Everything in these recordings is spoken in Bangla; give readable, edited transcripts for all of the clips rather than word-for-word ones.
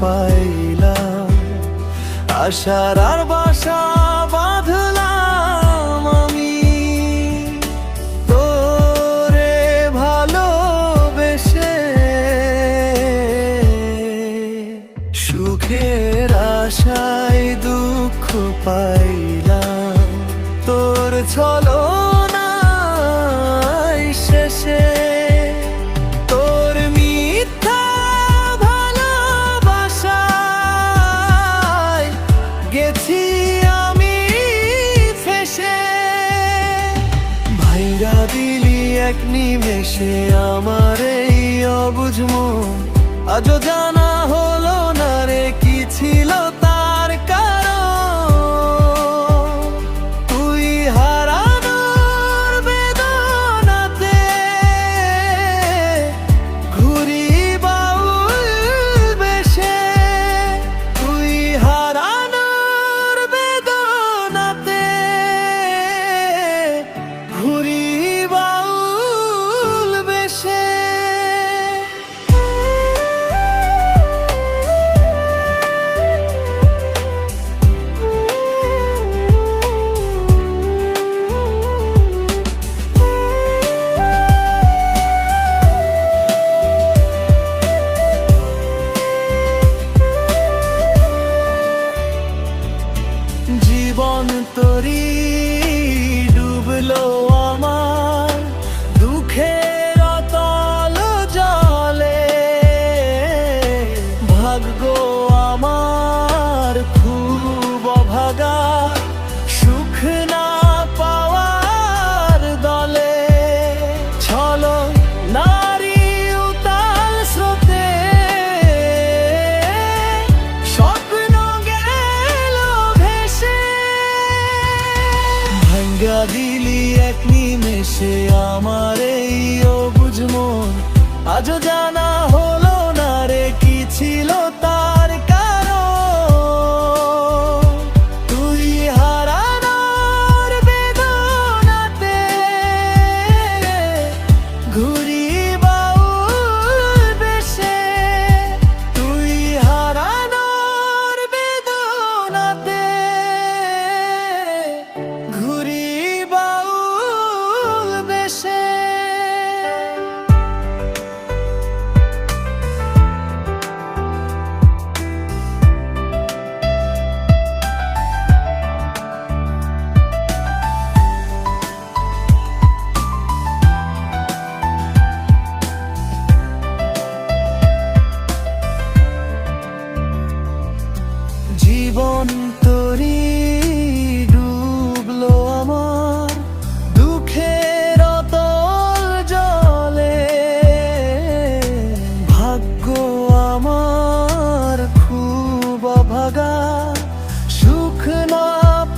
পাইলাম, আশার আর বাসা বাঁধলাম আমি তোরে ভালোবেসে। সুখের আশায় দুঃখ পাইলাম, তোর ছলনায় শেষে। তোর মিথ্যা ভালোবাসায় গেছি আমি ফেঁসে। ভাইরা দিলি এক নিমেষে আমার এই অবুঝ মন, আজও জানা হলো না রে কি ছিল তার কারণ। তুই হারানোর বেদনাতে ঘুরি বাউল বেশে। তুই হারানোর বেদনাতে ঘুরি বাউল বেশে। জীবন তরি ডুবলো আমার দুঃখের অতল জলে। ভাগ্য আমার খুব অভাগা, সুখ না পাওয়ার দলে। চলো নারী উতাল স্রোতে স্বপ্ন গেল ভেসে। ভাঙ্গা দিলি এক নিমেষে আমার এই অবুঝ মন, আজও জানা হলো না রে কি ছিল তার কারণ। তুই হারানোর বেদনাতে ঘুরি বাউল বেশে। তুই হারানোর বেদনাতে ঘুরি বাউল বেশে। জীবন তরি ডুবলো আমার দুঃখের অতল জলে। ভাগ্য আমার খুব অভাগা, সুখ না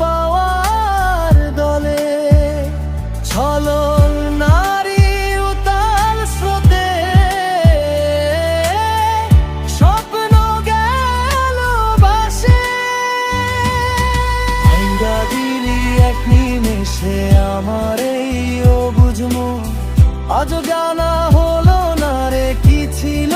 পাওয়ার দলে। চলো নারী উতাল স্রোতে স্বপ্ন গেল ভাসে। ভাঙ্গা দিলি এক নিমেষে আমার এই অবুঝ মন, আজও জানা হলো না রে কি ছিল